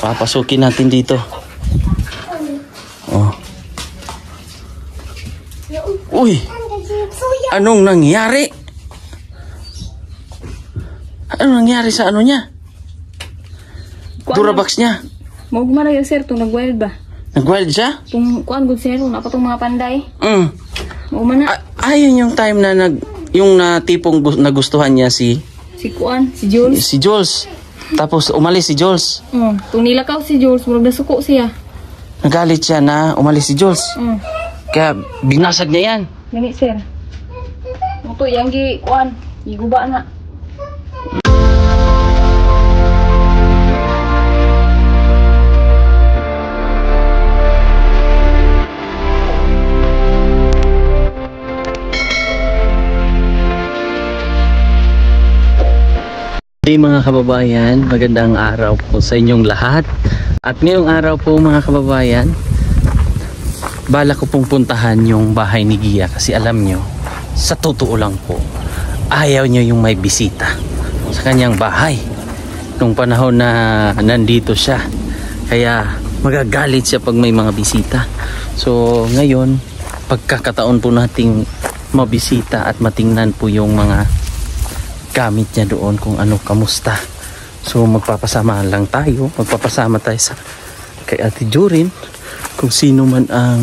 Papasukin natin dito. Oh. Uy! Anong nangyari? Anong nangyari sa ano niya? Durabox niya. Magmana yung sir, itong nag-wild ba? Nag-wild siya? Itong kuan good sir, wala pa itong mga panday. Magmana. Ayun yung time na yung tipong nagustuhan niya si kuan, si Jules. Si Jules. Tapos umalis si Jules. Itong nilakaw si Jules, murag nasuko siya. Nagalit siya na umalis si Jules. Kaya binasag niya yan. Gani sir. Ito yung kuan, iguba na. Hey mga kababayan, magandang araw po sa inyong lahat. At ngayong araw po mga kababayan, bala ko pong puntahan yung bahay ni Gia kasi alam nyo, sa totoo lang po, ayaw nyo yung may bisita sa kanyang bahay nung panahon na nandito siya. Kaya magagalit siya pag may mga bisita. So ngayon, pagkakataon po nating mabisita at matingnan po yung mga gamit niya doon kung ano, kamusta. So magpapasama lang tayo, magpapasama tayo sa kay Ate Jorin kung sino man ang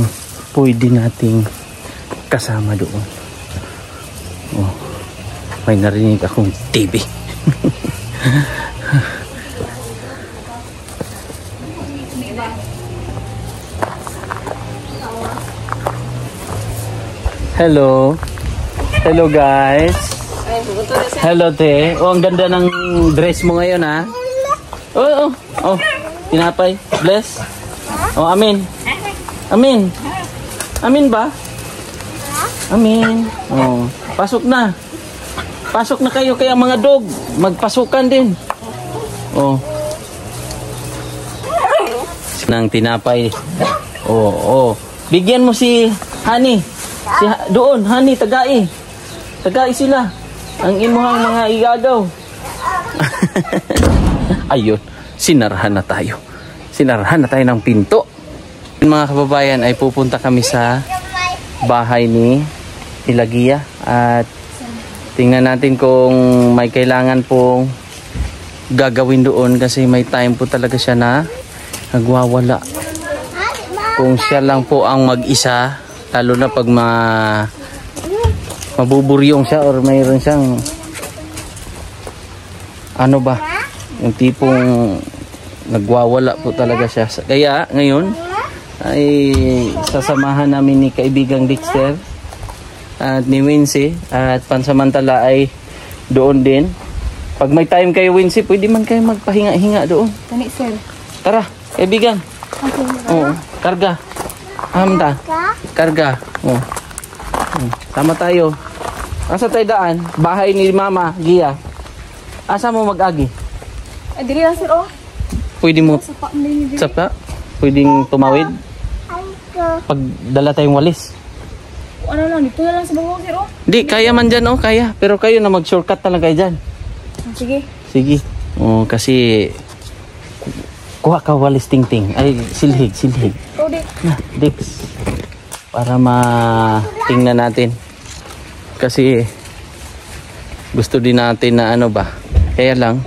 pwede nating kasama doon. Oh, may narinig akong TV. Hello. Hello guys. Hello te. Oh, ang ganda ng dress mo ngayon ha. Oh. Tinapay. Bless. Oh, amin. Amin. Amin ba? Amin. Oh, pasok na. Pasok na kayo kaya mga dog. Magpasukan din. Oh. Nang tinapay. Oh. Bigyan mo si Honey. Doon, Honey, tagai. Tagai sila. Ang imuhang mga igagaw. Ayun, sinarahan na tayo. Sinarahan na tayo ng pinto. Mga kababayan, ay pupunta kami sa bahay ni Gia. At tingnan natin kung may kailangan pong gagawin doon. Kasi may time po talaga siya na nagwawala. Kung siya lang po ang mag-isa, lalo na pag mabuburyong siya or mayroon siyang ano ba, yung tipong nagwawala po talaga siya. Kaya ngayon ay sasamahan namin ni kaibigang Dexter at ni Wincy at pansamantala ay doon din. Pag may time kayo Wincy, pwede man kayo magpahinga-hinga doon. Gani sir. Tara, kaibigan. Oo, karga. Hamda. Karga. Oo. Tama tayo. Asa tayo daan? Bahay ni Mama Gia. Asa mo mag-agi? Ay, dili lang sir oh. Pwede mo sapa? Pwedeng tumawid? Pag dala tayong walis. Ano lang, dito na lang sa bangong sir oh. Di, kaya man dyan oh, kaya. Pero kayo na mag-shortcut talaga kayo dyan. Sige. Sige. Oh, kasi kuha ka walis ting-ting. Ay, silhig. Oh, Dex. Na, Dex. Para tingnan natin. Kasi gusto din natin na ano ba. Kaya lang,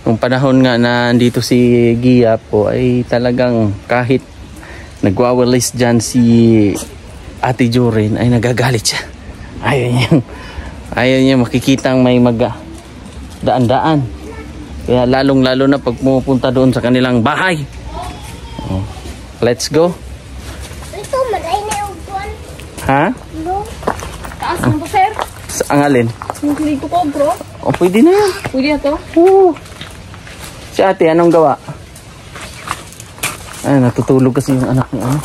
nung panahon nga na andito si Gia po ay talagang kahit nagwawalis dyan si Ate Jorin ay nagagalit siya. Ayaw niya makikitang may daan-daan. Kaya lalong-lalo na pag pumupunta doon sa kanilang bahay. Oh, let's go. Ito, malay na yung buwan. Ha? No. Taas mo sir. Ang alin? Yung kilig ko bro. Oh, pwede na yan. Pwede na to? Oo. Si ate, anong gawa? Ay, natutulog kasi yung anak ni ano.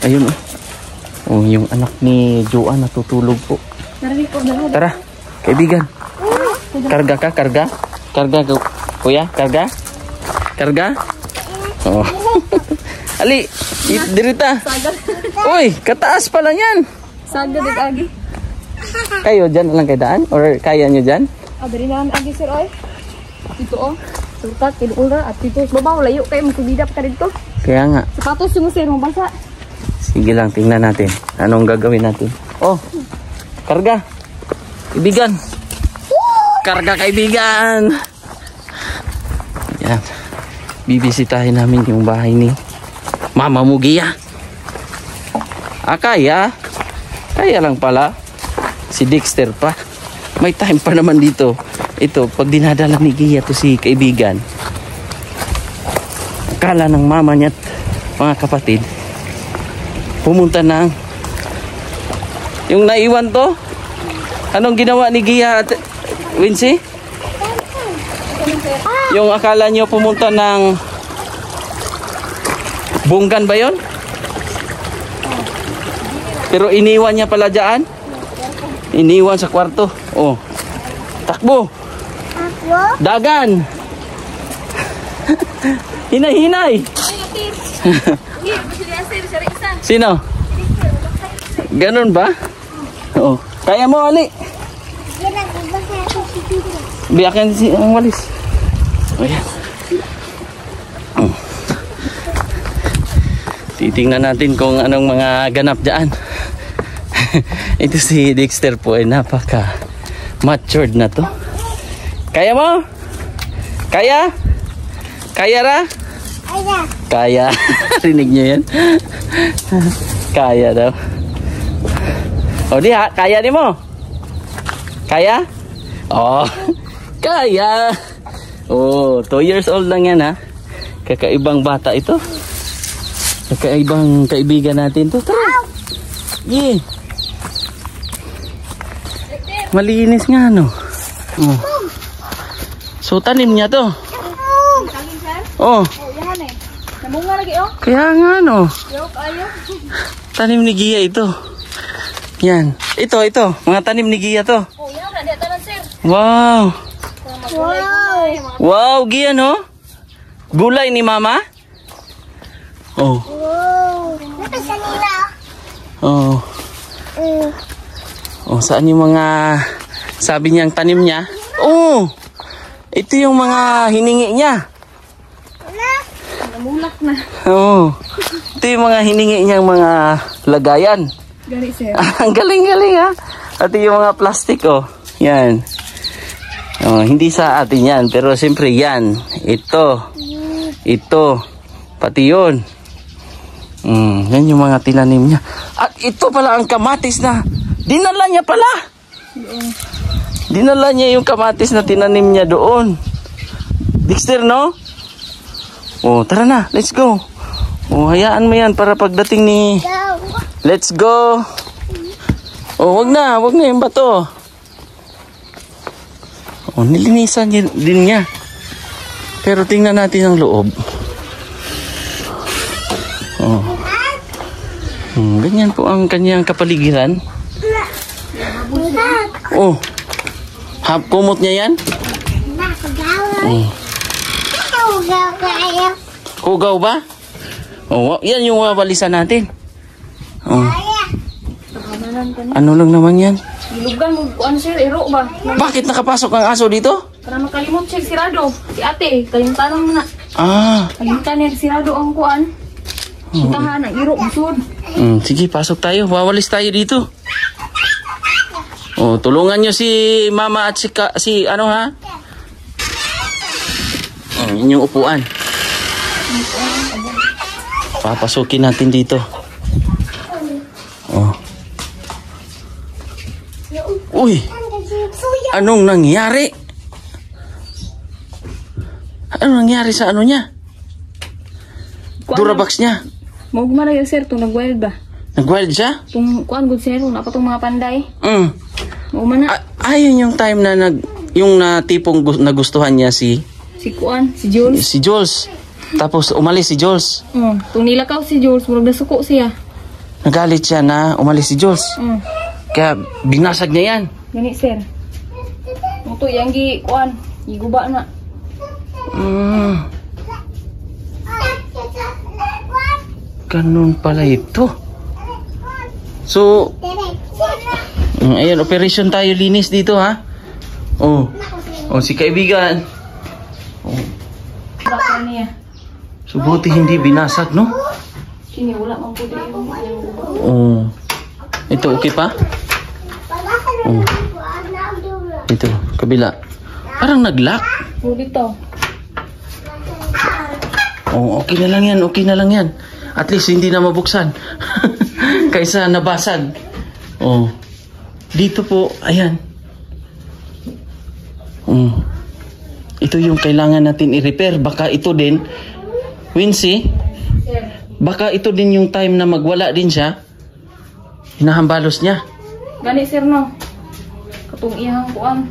Ayun oh. Oh, yung anak ni Joan natutulog po. Narinig ko dalawa. Tara, kaibigan. Karga ka, karga? Karga, kuya, karga? Karga? Oh. Ali, dirita. Uy, kataas pala yan. Sagad ng agi. Kayo dyan lang kayo daan? Or kaya nyo dyan? Dari na ang agi sir oy. Dito oh. Turkat, pinula, at dito sa babaw, layo kayo, magkubidap ka dito. Kaya nga. Sapatos yung sir, mabasa. Sige lang, tingnan natin. Anong gagawin natin? Oh, karga. Kaibigan. Karga kaibigan. Yan. Bibisitahin namin yung bahay ni Mama Mugia. Kaya? Kaya lang pala. Si Dexter pa. May time pa naman dito. Ito, pag dinadala ni Gia to si kaibigan, akala ng mama niya at mga kapatid, pumunta ng yung naiwan to. Anong ginawa ni Gia at Wincy? Yung akala nyo pumunta ng Bunggan ba yun? Pero iniwan niya pala dyan. Iniwan sa kwarto. Oh, takbo. Dagan. Hinay-hinay. Sino? Ganun ba? Oo. Kaya mo, Ali. Biyakin si ang walis. O yan. Titingnan natin kung anong mga ganap dyan. Ito si Dexter po ay napaka matured na to. Kaya mo? Kaya? Kaya ra? Kaya. Rinig nyo yan? Kaya daw. O di ha? Kaya di mo? Kaya? Oh, kaya. Oh, 2 years old lang yan ha. Kakaibang bata ito. Kakaibang kaibigan natin to. Tara. Yeah. Malinis nga no. Oh. So tanim niya to. Oh. Namunga lagi oh. Kaya nga no. Yok ayo. Tanim ni Gia ito. Yan. Ito. Mga tanim ni Gia to. Oh, yan na tanan sir. Wow. Wow. Wow, Gia no? Gulay ni Mama? Oh. Oh. Oh, saan yung mga sabi niyang tanim niya? Oh. Ito yung mga hiningi niya. Namulak na. Oh. Ito yung mga hiningi niyang mga lagayan. Gani sir. Ang galing-galing ha. At yung mga plastic oh. Yan. Oh, hindi sa atin yan, pero siyempre yan. Ito. Pati yun. Yan yung mga tinanim niya. At ito pala ang kamatis na dinala niya pala. Dinala niya yung kamatis na tinanim niya doon. Dexter, no? Oh, tara na. Let's go. Oh, hayaan mo yan para pagdating ni... Let's go. Oh, wag na yung bato. Oh, nilinisan din niya. Pero tingnan natin ang loob. Oh. Ganyan po ang kanyang kapaligiran. Oh. Kumot niya yan? Kugaw ba? Oh, yan yung wawalisan natin. Oh. Ano lang naman yan? Ilugan mo kuan sir, ero ba? Bakit nakapasok ang aso dito? Para makalimot sir sirado. Si ate, kalimtan na. Kalimtan niya sirado ang kuan. Sintahan ang iro busod. Sige, pasok tayo. Wawalis tayo dito. Oh, tulungan nyo si Mama at si ano ha? Inyong upuan. Papasukin natin dito. Oh. Uy! Anong nangyari? Anong nangyari sa ano niya? Durabox niya. Magmara yung sir, itong nag-wild ba? Nag-wild siya? Itong kuan good sir, wala pa itong mga panday. Magmana. Ayun yung time na yung tipong nagustuhan niya si kuan, si Jules. Si Jules. Tapos umalis si Jules. Itong nilakaw si Jules, murag nasuko siya. Nagalit siya na umalis si Jules. Kaya binasag niya yan. Gani sir. Ito yung kuan, iguba na. Ganun pala ito. So, ayan, operation tayo linis dito ha. Oh, si kaibigan. Oh, So buti hindi binasag, no? Kini wala man po dito yung Oh. Ito okay pa? Oh. Ito, kabila. Parang nag-lock. po dito. Oh, okay na lang yan, okay na lang yan. At least hindi na mabuksan. Kaysa nabasag. Oh. Dito po, ayan. Ito yung kailangan natin i-repair. Baka ito din, Wincy, baka ito din yung time na magwala din siya. Hinahambalos niya. Gani sir no. Katong iyang kuan.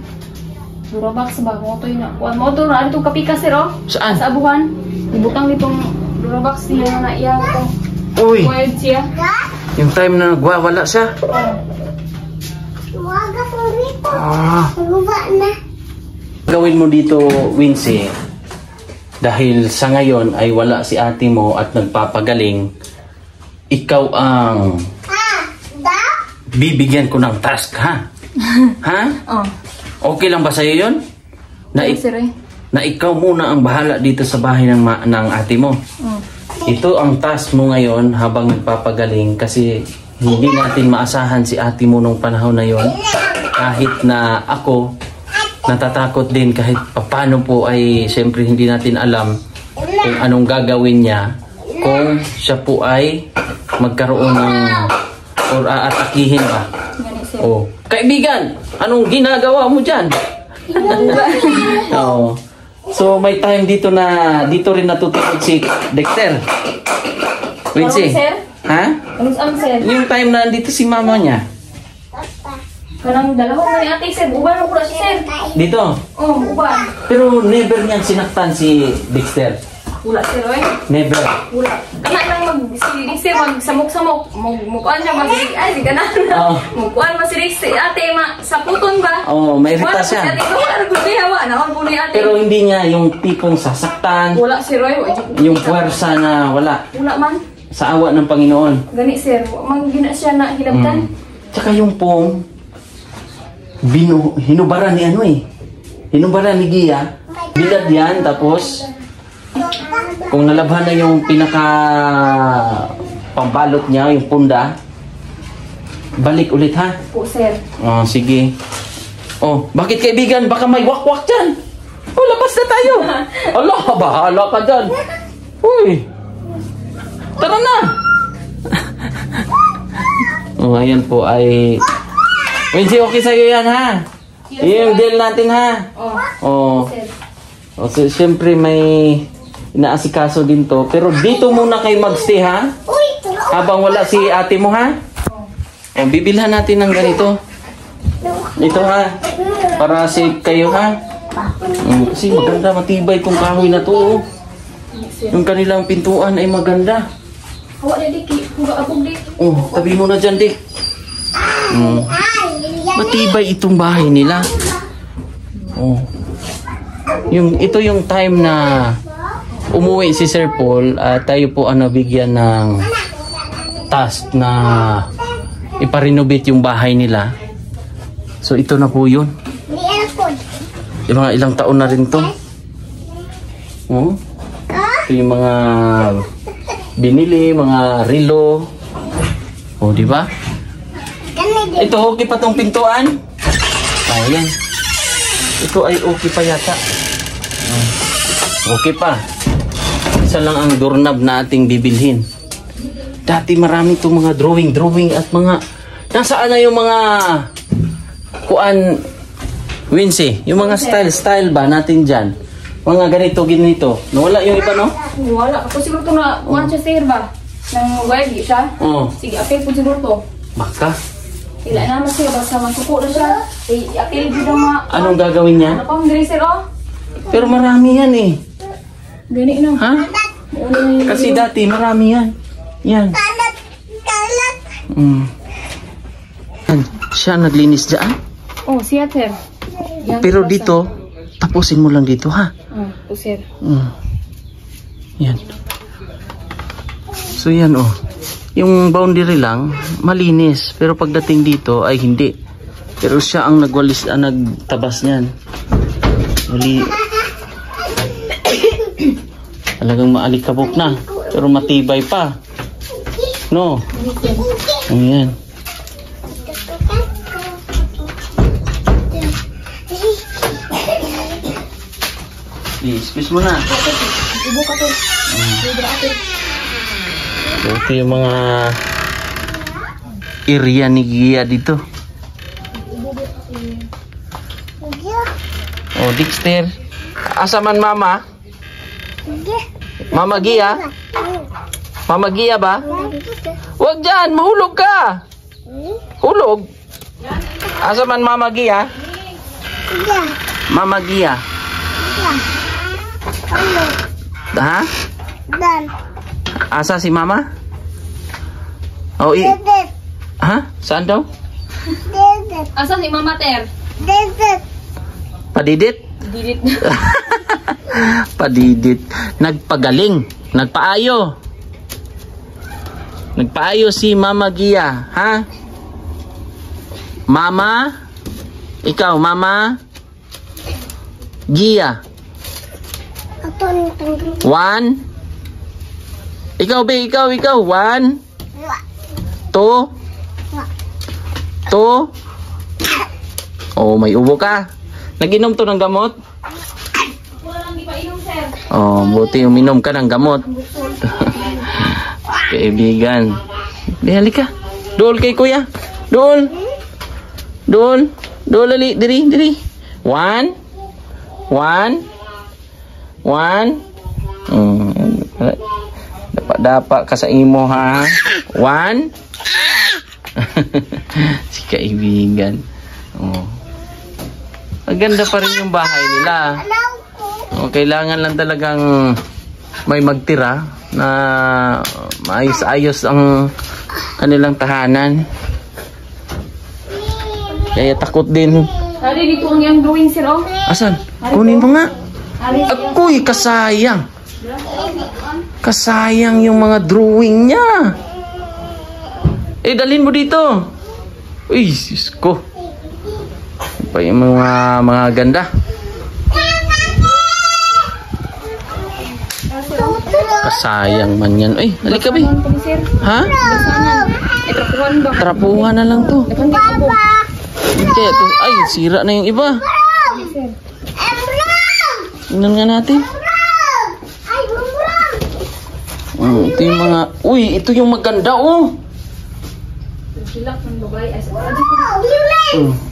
Durabox ba mo to ina. Kuan mo to na dito kapika sir oh. Saan? Sa abuhan. Ibutang ditong Durabox niya na iyang to. Uy. Kuan siya. Yung time na nagwawala siya. Waga po rito. Ah. Luba na. Gawin mo dito, Wincy. Dahil sa ngayon ay wala si ate mo at nagpapagaling. Ikaw ang bibigyan ko ng task, ha? Ha? Oh. Okay lang ba sa'yo yun? Na, Sir eh. na ikaw muna ang bahala dito sa bahay ng ate mo. Oh. Ito ang task mo ngayon habang nagpapagaling kasi hindi natin maasahan si ate mo nung panahon na yon. Kahit na ako, natatakot din kahit paano po ay siyempre hindi natin alam kung anong gagawin niya kung siya po ay magkaroon ng or aatakihin ba. Gani sir. Oh, kaibigan, anong ginagawa mo dyan? Oh. So may time dito rin natutulog si Dexter. Wincy. Ano, sir? Ha? Ano sir? Yung time na dito si mama niya. Kanang dalawa na ni ate sir. Uban mo pula si sir. Dito. Oh, uban. Pero never niyan sinaktan si Dexter. Wala sir oy. Never. Wala. Kana lang si sir samok-samok. Mukuan siya masiri. Ay, di kana. Oo. Mukuan masiri si ate sa puton ba? Oh, may rita siya. Wala ko di hawa na on ni ate. Pero hindi niya yung tipong sasaktan, Wala sir oy. yung puwersa na wala. Wala man. Sa awa ng Panginoon. Gani sir, mang gina siya na hilabtan. Tsaka yung pong hinubara ni hinubara ni Gia. Bilad yan, tapos kung nalabhan na yung pinaka pambalot niya, yung punda, balik ulit ha. Po sir. Oh, sige. Oh, bakit kaibigan? Baka may wakwak dyan. Oh, labas na tayo. Allah, bahala ka dyan. Uy. Tara na. Oh, ayan po ay... Wincy, okay sa'yo yan ha? Yes, Yung deal natin ha? Oh. Oh. Sir. O, so, siyempre may inaasikaso din to. Pero dito muna kayo magstay ha? Habang wala si ate mo ha? O, bibilhan natin ng ganito. Ito ha? Para safe kayo ha? Kasi maganda, matibay itong kahoy na to. Oh. Yung kanilang pintuan ay maganda. Hawa na di, kuga abog di. Oh, tabi mo na dyan, Dick. Matibay itong bahay nila. Oh. Ito yung time na umuwi si Sir Paul at tayo po ang nabigyan ng task na iparenovate yung bahay nila. So ito na po yun. Yung mga ilang taon na rin to. Oh. Ito yung mga binili, mga relo. Oh, di ba? Ito, okay pa tong pintuan? Oh, yan. Ito ay okay pa yata. Okay pa. Isa lang ang doorknob na ating bibilhin. Dati marami itong mga drawing at mga... Nasaan na yung mga... Kuan... Wincy, yung mga style ba natin dyan? Mga ganito. Nawala yung iba, no? Wala. Ako siguro ito na Manchester ba? Nang web siya? Oo. Sige, apel po siguro to. Baka. Ila naman siya. Basta masuko na siya. Apel din ang mga... Anong gagawin niya? Ano pang dresser oh? Pero marami yan eh. Gani na. Ha? Kasi dati marami yan. Yan. Siya naglinis dyan. Oh, siya sir. Yan, Pero basta. dito, tapusin mo lang dito ha. Oh, sir. Yan. So yan oh. Yung boundary lang, malinis. Pero pagdating dito ay hindi. Pero siya ang nagtabas niyan. Talagang maalikabok na. Pero matibay pa. No? Ayan. Ispis mo na. Ibu ka to. So, ito yung mga area ni Gia dito. Oh, Dexter. Asa man mama? Mama Gia? Mama Gia ba? Wag dyan, mahulog ka. Hulog. Asa man Mama Gia? Mama Gia. Ha? Asa si Mama? Oh, ha? Saan daw? Asa si Mama Ter? Padidit? Didit. Padidit. Nagpagaling. Nagpaayo. Nagpaayo si Mama Gia. Ha? Mama? Ikaw, Mama? Gia? 1? Ikaw, be, ikaw. 1? 2? 2? Oh, may ubo ka. Nag-inom to ng gamot? Walang di pa inom, sir. Oh, buti uminom ka ng gamot. Kaibigan. Bihali ka. Dool kay kuya. Dool. Dool. Dool, ali. Diri. 1? Dapat ka sa imo, ha? 1? Si kaibigan. Oh. Maganda pa rin yung bahay nila. Oh, kailangan lang talagang may magtira na maayos-ayos ang kanilang tahanan. Kaya takot din. Ari, dito ang yung drawing, sir, oh. Asan? Kunin mo nga. Ari, Ako'y kasayang. Kasayang yung mga drawing niya. Eh, dalhin mo dito. Uy, sis ko. Pa yung mga ganda. Kasayang man yan. Uy, halika ba? Ha? trapuhan ba? Trapuhan na lang to. Kaya to, ay, sira na yung iba. Tingnan nga natin. Ito yung mga, uy, ito yung maganda, oh.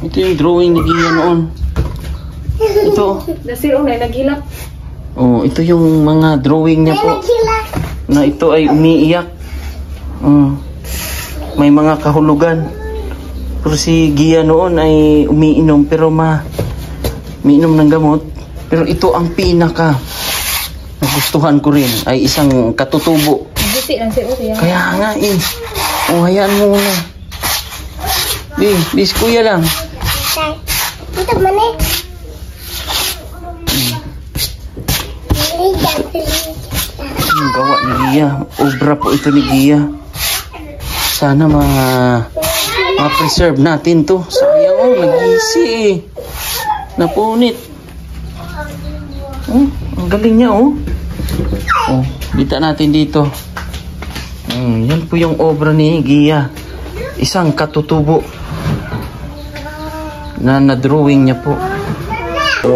Ito yung drawing ni Gia noon. Ito. Nasir, naghilak. Oh, ito yung mga drawing niya po. Na ito ay umiiyak. May mga kahulugan. Pero si Gia noon ay umiinom pero umiinom ng gamot. Pero ito ang pinaka nagustuhan ko rin ay isang katutubo. Buti lang sir, Kaya nga eh. Oh, hayaan mo na. Bis kuya lang. Ito mana? Yung gawa ni Gia. Obra po ito ni Gia. Sana ma-preserve natin to. Sayang oh, nag-easy eh. Napunit. Oh, ang galing niya oh. Oh, bita natin dito. Yan po yung obra ni Gia. Isang katutubo na na-drawing niya po. So,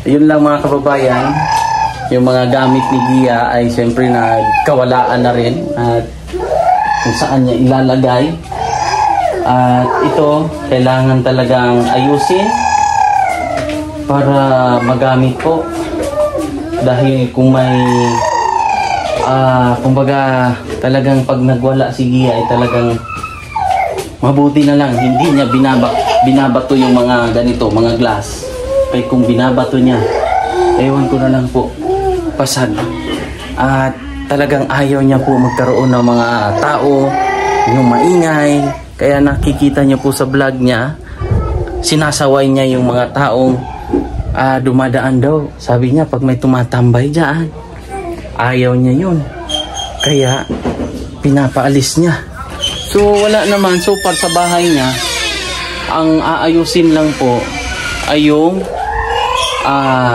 yun lang mga kababayan. Yung mga gamit ni Gia ay siyempre nagkawalaan na rin at kung saan niya ilalagay. At ito, kailangan talagang ayusin para magamit po. Dahil kung may kumbaga talagang pag nagwala si Gia ay talagang mabuti na lang hindi niya binabato yung mga ganito, mga glass. Kaya kung binabato niya, ewan ko na lang po, pasag. At talagang ayaw niya po magkaroon ng mga tao, yung maingay. Kaya nakikita niyo po sa vlog niya, sinasaway niya yung mga taong dumadaan daw. Sabi niya pag may tumatambay dyan, ayaw niya yun. Kaya pinapaalis niya. So wala naman, so far sa bahay niya, ang aayusin lang po ay yung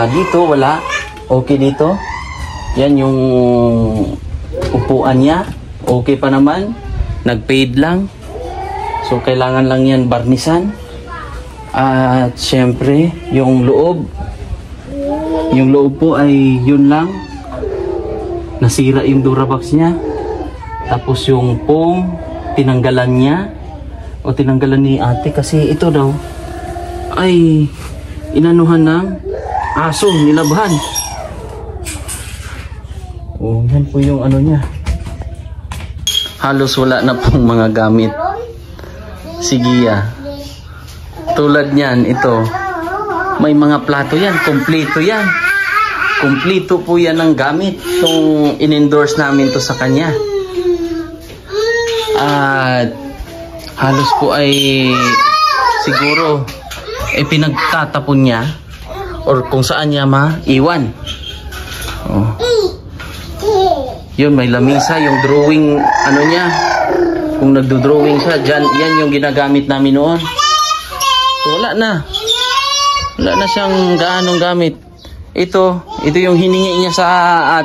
dito wala. Okay dito. Yan yung upuan niya. Okay pa naman. Nag-fade lang. So, kailangan lang yan barnisan. At syempre, yung loob. Yung loob po ay yun lang. Nasira yung Durabox niya. Tapos yung foam, tinanggalan niya. O tinanggalan ni ate kasi ito daw ay inanuhan ng aso, nilabhan. Oh, yan po yung ano niya. Halos wala na pong mga gamit si Gia. Tulad niyan, ito. May mga plato yan, kompleto yan. Kompleto po yan ng gamit. Itong in-endorse namin to sa kanya. At halos po ay siguro pinagtatapon niya or kung saan niya maiwan. Oh. Yun, may lamisa, yung drawing ano niya. Kung nagdo-drawing siya, dyan, yan yung ginagamit namin noon. So, wala na siyang gaanong gamit. Ito yung hiningi niya sa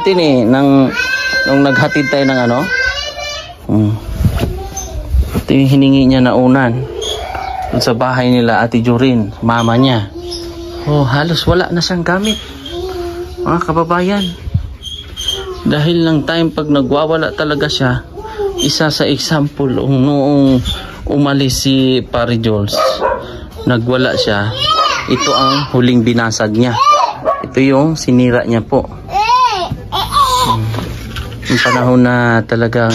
atin nung naghatid tayo ng ano. Ito yung hiningi niya na unan sa bahay nila Ate Jorin, mama niya. Oh, halos wala na siyang gamit, mga kababayan. Dahil lang time pag nagwawala talaga siya. Isa sa example, noong umalis si Pare Jules, nagwala siya. Ito ang huling binasag niya. Ito yung sinira niya po. Yung panahon na talagang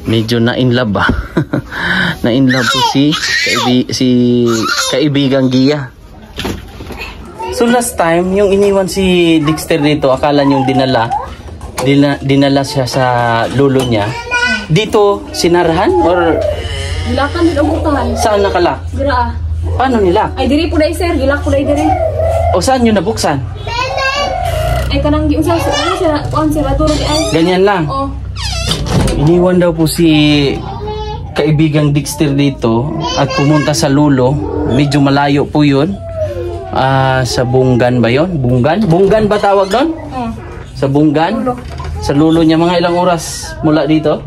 medyo na-inlove ba? Na-inlove po si kaibigang Gia. So last time, yung iniwan si Dexter dito, akala niyong dinala siya sa lolo niya. Dito, sinarahan or Gilakan din ang butahan. saan nakalak? Gira. Paano nilak? Ay diri po dai sir, gilak po dai diri. O saan nyo nabuksan? Ay kanang giusa sa ano sila, kuan sila turo di ay. Ganyan lang. Oh. Iniwan daw po si kaibigang Dexter dito at pumunta sa lulo. Medyo malayo po yun. Sa Bunggan ba yun? Bunggan? Bunggan ba tawag doon? Sa Bunggan? Lulo. Sa lulo niya, mga ilang oras mula dito?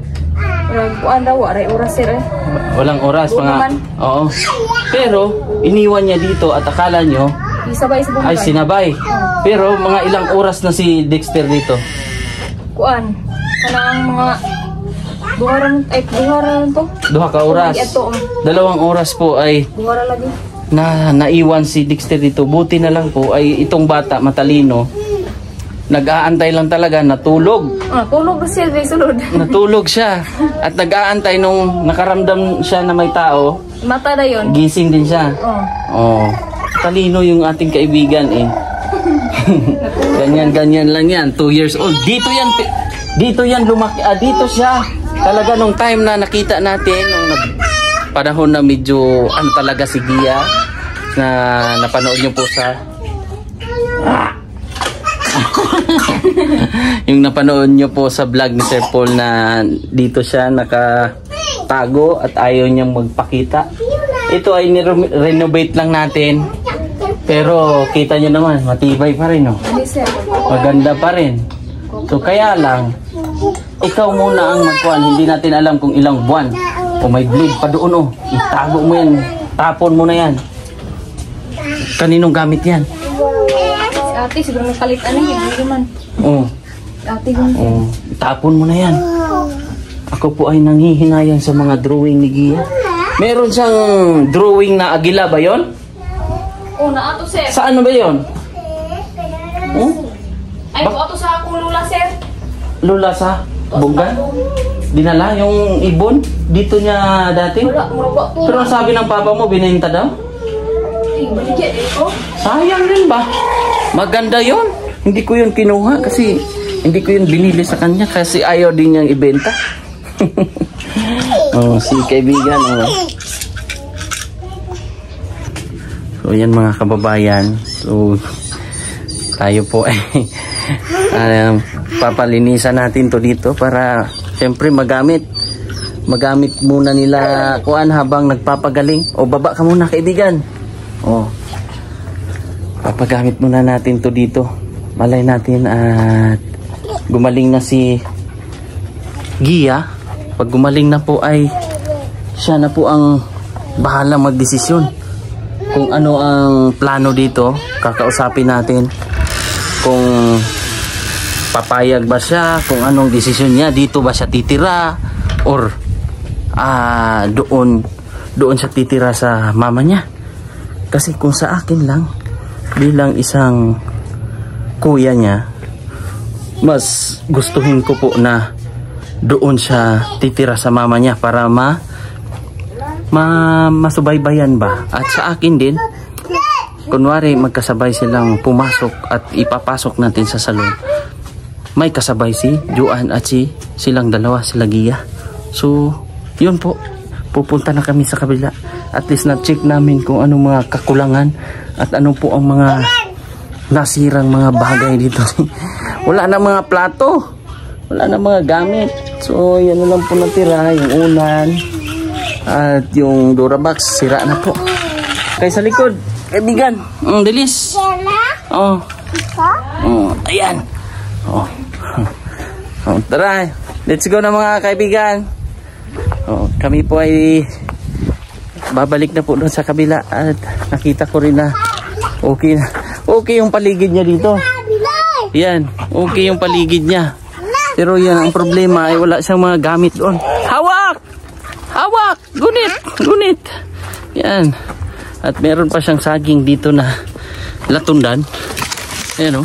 Kuan daw, aray oras sir eh. Walang oras, Oo mga... naman. Oo. Pero, iniwan niya dito at akala nyo Isabay sa bungay. ay sinabay. Pero, mga ilang oras na si Dexter dito? Kuan. Kanang mga buharan to. 2 ka oras. Ito, 2 oras po ay buhara lagi. naiwan si Dexter dito. Buti na lang po ay itong bata matalino, nag-aantay lang talaga, natulog. Tulog na siya di sulod. Natulog siya at nag-aantay nung nakaramdam siya na may tao, Mata na yun. gising din siya. Oh, talino yung ating kaibigan ganyan lang yan, 2 years old. Dito yan lumaki, dito siya talaga nung time na nakita natin nung panahon na medyo ano talaga si Gia, na napanood niyo po sa yung napanood nyo po sa vlog ni Sir Paul na dito siya nakatago at ayaw niyang magpakita. Ito ay renovate lang natin, pero kita nyo naman matibay pa rin, maganda pa rin. So kaya lang ikaw muna ang magkuhan. Hindi natin alam kung ilang buwan o may bleed pa doon. Itago mo yan, tapon mo na yan. Kaninong gamit yan? Ate, siguro nakalitan na yun. Hindi man. Ate, Tapon mo na yan. Ako po ay nanghihinayang sa mga drawing ni Gia. Meron siyang drawing na agila ba yon? Na ato, sir. Saan ba yon? Ay, ato sa akong lula, sir. Lula sa Bunggan? Dinala yung ibon? Dito niya dati? Wala, muraba po. Pero ang sabi ng papa mo, binenta daw? Ay, baligyan ito. Sayang rin ba? Maganda yon. Hindi ko yun kinuha kasi hindi ko yun binili sa kanya kasi ayaw din niyang ibenta. Si kaibigan. So yan mga kababayan. So tayo po ay papalinisan natin to dito para siyempre magamit muna nila kuan habang nagpapagaling. O baba ka muna kaibigan. papagamit muna natin to dito. Malay natin at gumaling na si Gia. Pag gumaling na po ay siya na po ang bahalang magdesisyon kung ano ang plano dito. Kakausapin natin kung papayag ba siya, kung anong desisyon niya, dito ba siya titira or doon siya titira sa mama niya. Kasi kung sa akin lang bilang isang kuya niya, mas gustuhin ko po na doon siya titira sa mama niya para masubaybayan ba. At sa akin din, kunwari magkasabay silang pumasok at ipapasok natin sa salon, may kasabay si Joanne at silang dalawa, sila Gia. So yun po, pupunta na kami sa kabila. At least na-check namin kung anong mga kakulangan at ano po ang mga nasirang mga bagay dito. Wala na mga plato, wala na mga gamit. So yan na lang po natira, yung unan at yung Durabox sira na po. Kaya sa likod, kaibigan, dilis. Oh. Ayan. Tara, let's go na mga kaibigan. Kami po ay babalik na po doon sa kabila at nakita ko rin na okay yung paligid niya dito. Yan, okay yung paligid niya. Pero yan ang problema ay wala siyang mga gamit doon. Hawak! Gunit! Yan. At meron pa siyang saging dito na latundan. Ayan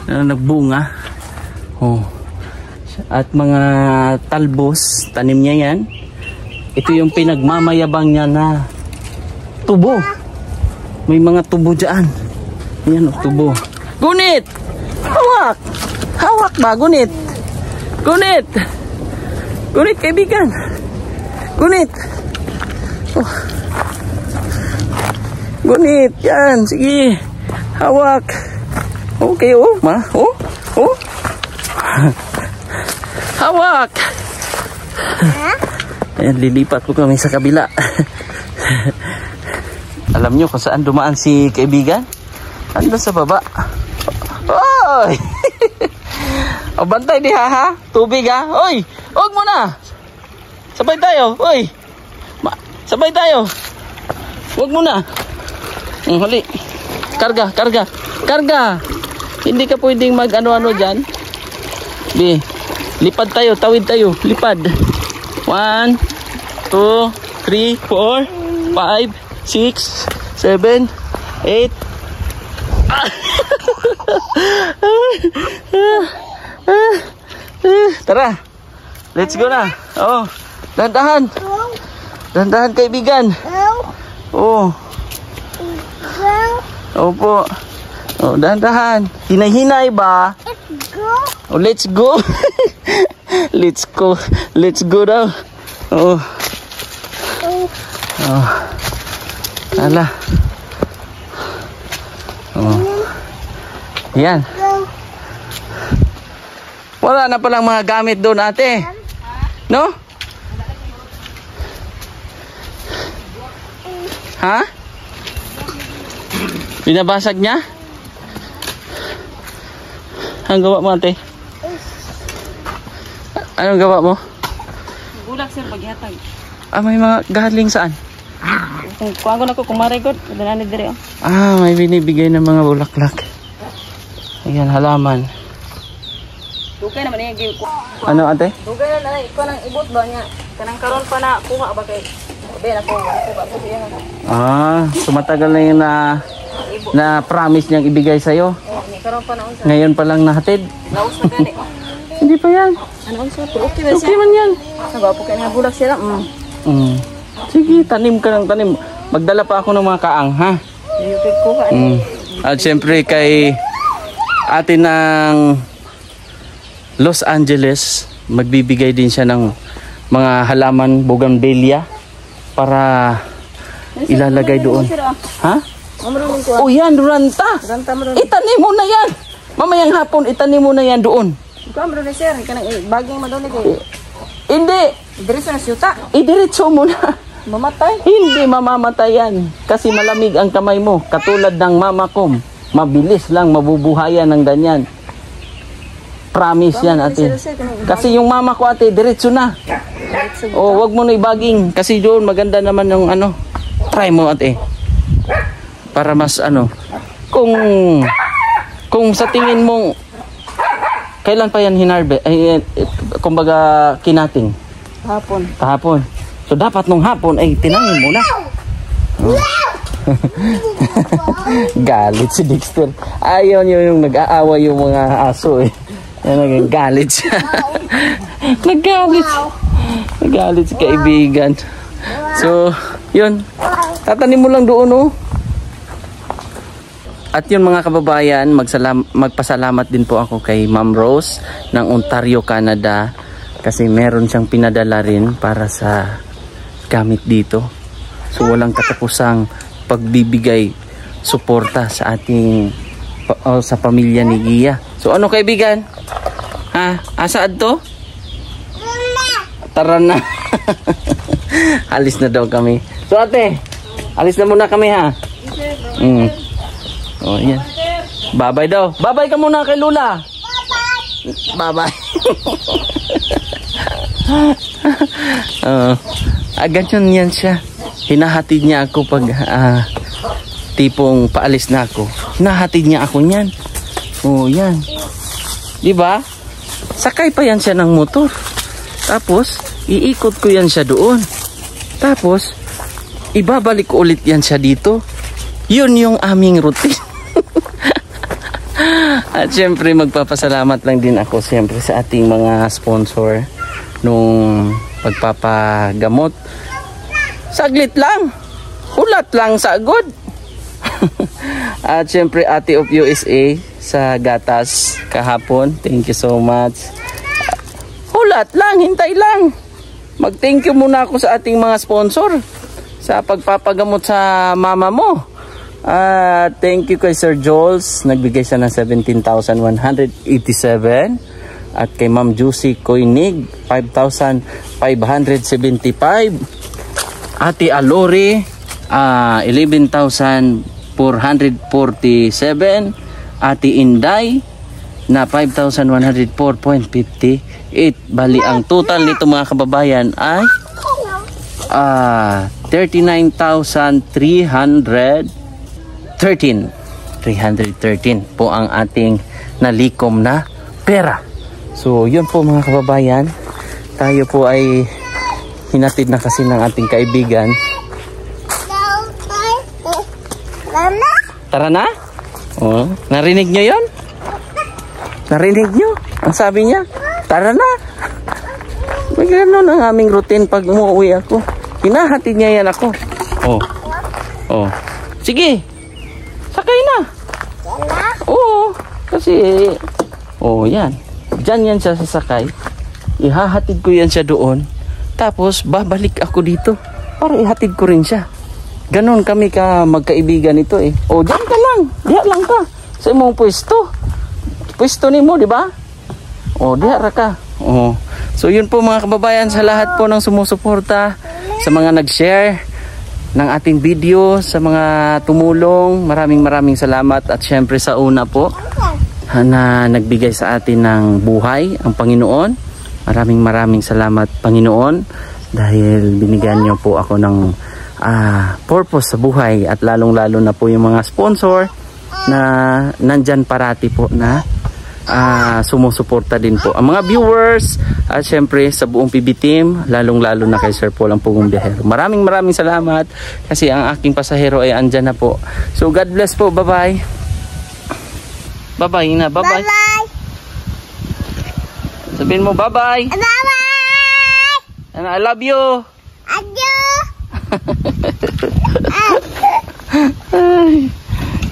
na nagbunga. At mga talbos, tanim niya yan. Ito yung pinagmamayabang niya na tubo. May mga tubo dyan. Yan tubo. Gunit! Hawak ba? Gunit, kaibigan. Gunit. Gunit. Yan, sige. Hawak. Okay, ma. Hawak. Ayan, lilipat po kami sa kabila. Alam nyo kung saan dumaan si kaibigan? Ando sa baba. Oy! O, bantay di ha? Tubig ha? Oy! Huwag mo na! Sabay tayo! Oy! Sabay tayo! Huwag mo na! Hali! Karga! Hindi ka pwedeng mag ano-ano dyan. Lipad tayo, tawid tayo. Lipad. 1, 2, 3, 4, 5, 6, 7, 8. Tara. Let's go na. Dahan-dahan. Dahan-dahan kaibigan. Opo. Dahan-dahan. Hinay-hinay ba? Let's go. Let's go daw. Ala. Yan. Wala na palang mga gamit doon, ate. No? Ha? Binabasag niya? Ang gawa mo, ate? Anong gawa mo? Bulak, sir, paghatag. May mga galing saan? Kung ko na ko, kumaray ko, danani dire. May binibigay ng mga bulaklak. Ayan, halaman. Dugay naman yung Ano, ate? Dugay na ikaw nang ibot ba niya? Kanang karon pa na kuha ba kay? Sabi na kuha ba siya? So matagal na yung na promise niyang ibigay sa'yo. Ni karon pa na unsa. Ngayon pa lang nahatid. Laos na gani. Hindi pa yan. Ano unsa? Okay ba siya? Okay man yan. Sabi po kay nga bulak sila. Sige, tanim ka ng tanim. Magdala pa ako ng mga kaang, ha? Yung kuha. At syempre kay ate ng Los Angeles, magbibigay din siya ng mga halaman bougainvillea para ilalagay doon. Ha? Oh yan, duranta. Itanim mo na yan. Mamayang hapon, itanim mo na yan doon. Ikaw, sir, kanang bagong madali ko. Hindi. Diretso na siyuta. Idiretso mo na. Mamatay? Hindi mamamatay yan. Kasi malamig ang kamay mo. Katulad ng mama ko. Mabilis lang mabubuhayan ng ganyan. Promise yan, ate. Kasi yung mama ko, ate, diretso na. O, wag mo na ibaging. Kasi doon maganda naman yung ano. Try mo, ate. Para mas ano. Kung sa tingin mo, kailan pa yan hinarbe? Kumbaga, kinating. Kahapon. So, dapat nung hapon, ay tinangin mo na. Galit si Dexter. Ayaw niyo yung nag-aaway yung mga aso eh. Nagagalit siya. Nagalit si kaibigan. So, yun. Tatanim mo lang doon, oh. At yun mga kababayan, magpasalamat din po ako kay Ma'am Rose ng Ontario, Canada. Kasi meron siyang pinadala rin para sa gamit dito. So walang katapusang pagbibigay suporta sa ating sa pamilya ni Gia. So ano kaibigan? Ha? Asaad to? Tara na. Alis na daw kami. So ate, alis na muna kami ha. Oh yan. Bye-bye daw. Bye-bye ka muna kay Lula. Bye-bye. Ganyan yan siya. Hinahatid niya ako pag tipong paalis na ako. Hinahatid niya ako niyan. Oh, yan. Diba? Sakay pa yan siya ng motor. Tapos, iikot ko yan siya doon. Tapos, ibabalik ko ulit yan siya dito. Yun yung aming routine. At syempre, magpapasalamat lang din ako syempre sa ating mga sponsor nung pagpapagamot. Saglit lang. Ulat lang sagod. At syempre Ate of USA sa gatas kahapon. Thank you so much. Ulat lang, hintay lang. Mag-thank you muna ako sa ating mga sponsor sa pagpapagamot sa mama mo. Thank you kay Sir Jules. Nagbigay siya ng 17,187. At kay Ma'am Juicy Koinig 5,575. Ate Alori 11,447. Ate Inday na 5,104.58. Bali ang total nito mga kababayan ay 313 po ang ating nalikom na pera. So yun po mga kababayan, tayo po ay hinatid na kasi ng ating kaibigan. Tara na? Oh, narinig nyo yun? Narinig nyo? Ang sabi niya, tara na. May gano'n ang aming routine pag umuwi ako. Hinahatid niya yan ako. Oh. Sige. Sakay na. Oo. Kasi, yan. Diyan yan siya sasakay. Ihahatid ko yan siya doon. Tapos, babalik ako dito. Para ihatid ko rin siya. Ganon kami ka magkaibigan ito eh. Diyan ka lang. Diyan lang ka. Sa imong pwesto. Pwesto ni mo, di ba? Diyan ka. So, yun po mga kababayan, sa lahat po ng sumusuporta, sa mga nag-share ng ating video, sa mga tumulong, maraming salamat. At syempre sa una po na nagbigay sa atin ng buhay ang Panginoon. Maraming salamat Panginoon dahil binigyan niyo po ako ng purpose sa buhay, at lalong-lalo na po yung mga sponsor na nandyan parati po na sumusuporta din po. Ang mga viewers at syempre sa buong PB team, lalong-lalo na kay Sir Paul ang Pugong Biyahero. Maraming salamat kasi ang aking pasahero ay andyan na po. So God bless po. Bye-bye. Bye-bye na. Bye-bye. Sabihin mo bye-bye. Bye-bye. And I love you. Adios. Ay,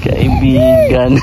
kaibigan.